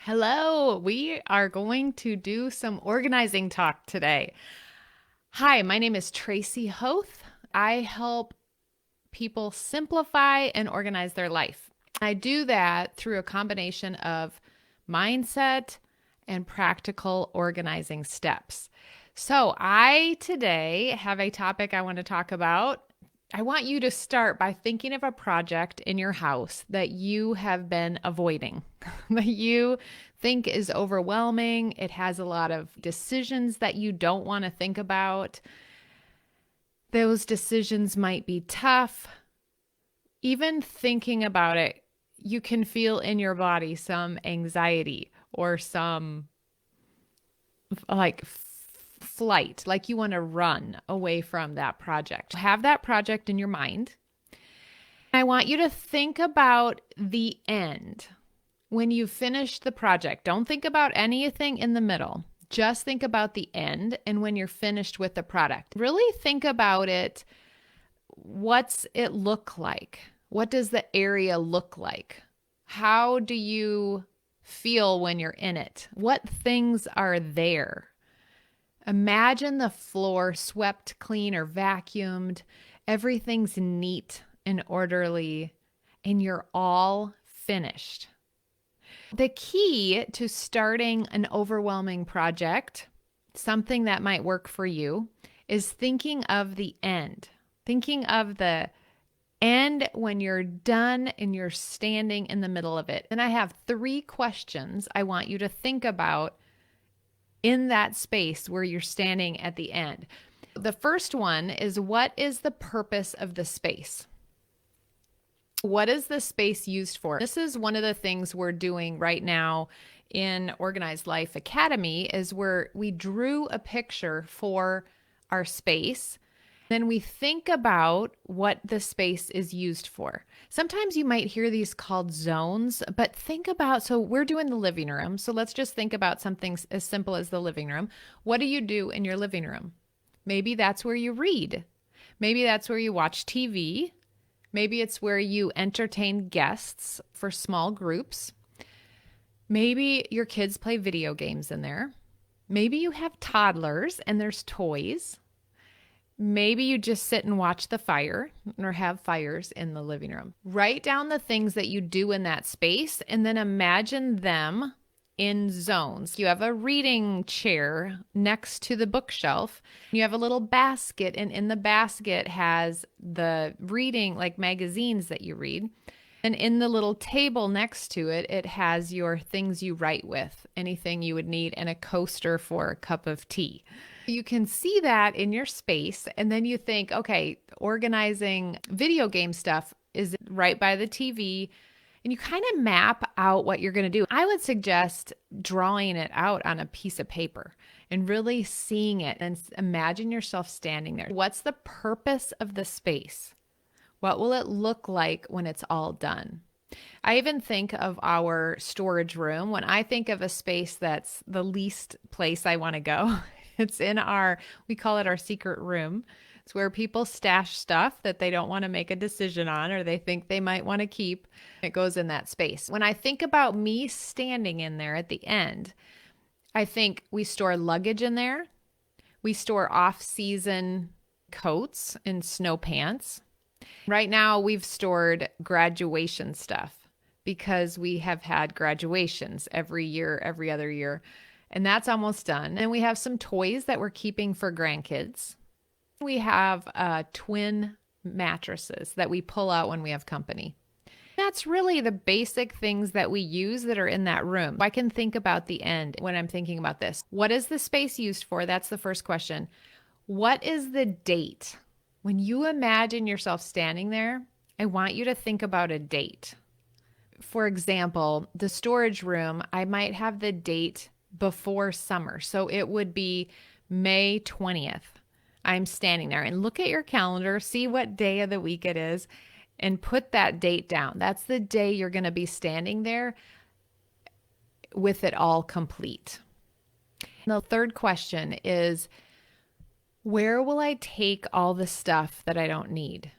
Hello, we are going to do some organizing talk today. Hi, my name is Tracy Hoth. I help people simplify and organize their life. I do that through a combination of mindset and practical organizing steps. So, I today have a topic I want to talk about. I want you to start by thinking of a project in your house that you have been avoiding, that you think is overwhelming. It has a lot of decisions that you don't want to think about. Those decisions might be tough. Even thinking about it, you can feel in your body some anxiety or some like flight, like you want to run away from that project. Have that project in your mind. I want you to think about the end. When you finish the project, don't think about anything in the middle. Just think about the end and when you're finished with the product. Really think about it. What's it look like? What does the area look like? How do you feel when you're in it? What things are there? Imagine the floor swept clean or vacuumed. Everything's neat and orderly, and you're all finished. The key to starting an overwhelming project, something that might work for you, is thinking of the end. Thinking of the end when you're done and you're standing in the middle of it. And I have 3 questions I want you to think about in that space where you're standing at the end. The first one is, what is the purpose of the space? What is the space used for? This is one of the things we're doing right now in Organized Life Academy, is where we drew a picture for our space. Then we think about what the space is used for. Sometimes you might hear these called zones, but think about, so we're doing the living room. So let's just think about something as simple as the living room. What do you do in your living room? Maybe that's where you read. Maybe that's where you watch TV. Maybe it's where you entertain guests for small groups. Maybe your kids play video games in there. Maybe you have toddlers and there's toys. Maybe you just sit and watch the fire or have fires in the living room. Write down the things that you do in that space and then imagine them in zones. You have a reading chair next to the bookshelf. You have a little basket, and in the basket has the reading, like magazines that you read. And in the little table next to it, it has your things you write with, anything you would need, and a coaster for a cup of tea. You can see that in your space, and then you think, okay, organizing video game stuff is right by the TV, and you kind of map out what you're going to do. I would suggest drawing it out on a piece of paper and really seeing it, and imagine yourself standing there. What's the purpose of the space? What will it look like when it's all done? I even think of our storage room. When I think of a space that's the least place I want to go, it's in we call it our secret room. It's where people stash stuff that they don't want to make a decision on or they think they might want to keep. It goes in that space. When I think about me standing in there at the end, I think we store luggage in there. We store off-season coats and snow pants. Right now, we've stored graduation stuff because we have had graduations every year, every other year. And that's almost done. And we have some toys that we're keeping for grandkids. We have twin mattresses that we pull out when we have company. That's really the basic things that we use that are in that room. I can think about the end when I'm thinking about this. What is the space used for? That's the first question. What is the date? When you imagine yourself standing there, I want you to think about a date. For example, the storage room, I might have the date before summer. So it would be May 20th. I'm standing there, and look at your calendar, see what day of the week it is, and put that date down. That's the day you're going to be standing there with it all complete. And the third question is, where will I take all the stuff that I don't need?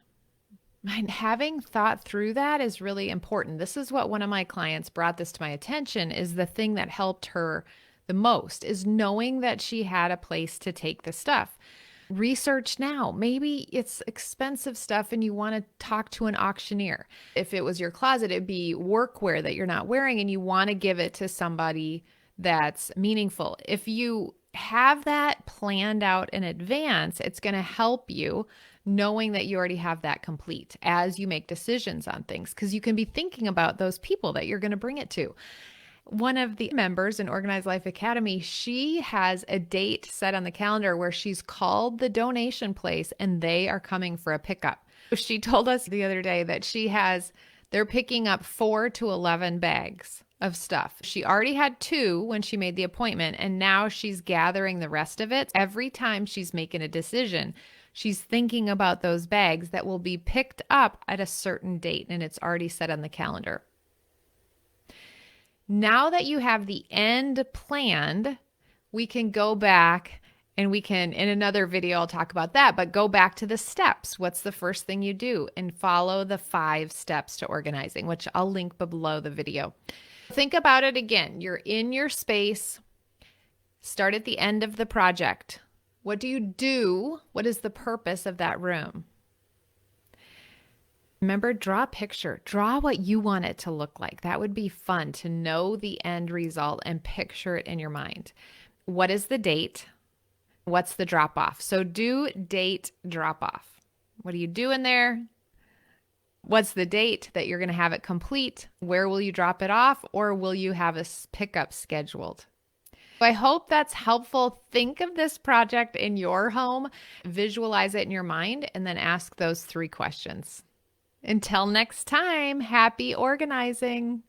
And having thought through that is really important. This is what one of my clients brought this to my attention, is the thing that helped her the most is knowing that she had a place to take the stuff. Research now. Maybe it's expensive stuff and you want to talk to an auctioneer. If it was your closet, it'd be workwear that you're not wearing and you want to give it to somebody that's meaningful. If you have that planned out in advance, it's going to help you knowing that you already have that complete as you make decisions on things, because you can be thinking about those people that you're going to bring it to. One of the members in Organized Life Academy, she has a date set on the calendar where she's called the donation place and they are coming for a pickup. She told us the other day that they're picking up 4 to 11 bags of stuff. She already had 2 when she made the appointment, and now she's gathering the rest of it. Every time she's making a decision, she's thinking about those bags that will be picked up at a certain date, and it's already set on the calendar. Now that you have the end planned, we can go back and we can, in another video, I'll talk about that, but go back to the steps. What's the first thing you do? And follow the 5 steps to organizing, which I'll link below the video. Think about it again. You're in your space. Start at the end of the project. What do you do? What is the purpose of that room? Remember, draw a picture. Draw what you want it to look like. That would be fun to know the end result and picture it in your mind. What is the date? What's the drop off? So do date drop off. What are you doing there? What's the date that you're going to have it complete? Where will you drop it off? Or will you have a pickup scheduled? I hope that's helpful. Think of this project in your home, visualize it in your mind, and then ask those 3 questions. Until next time, happy organizing.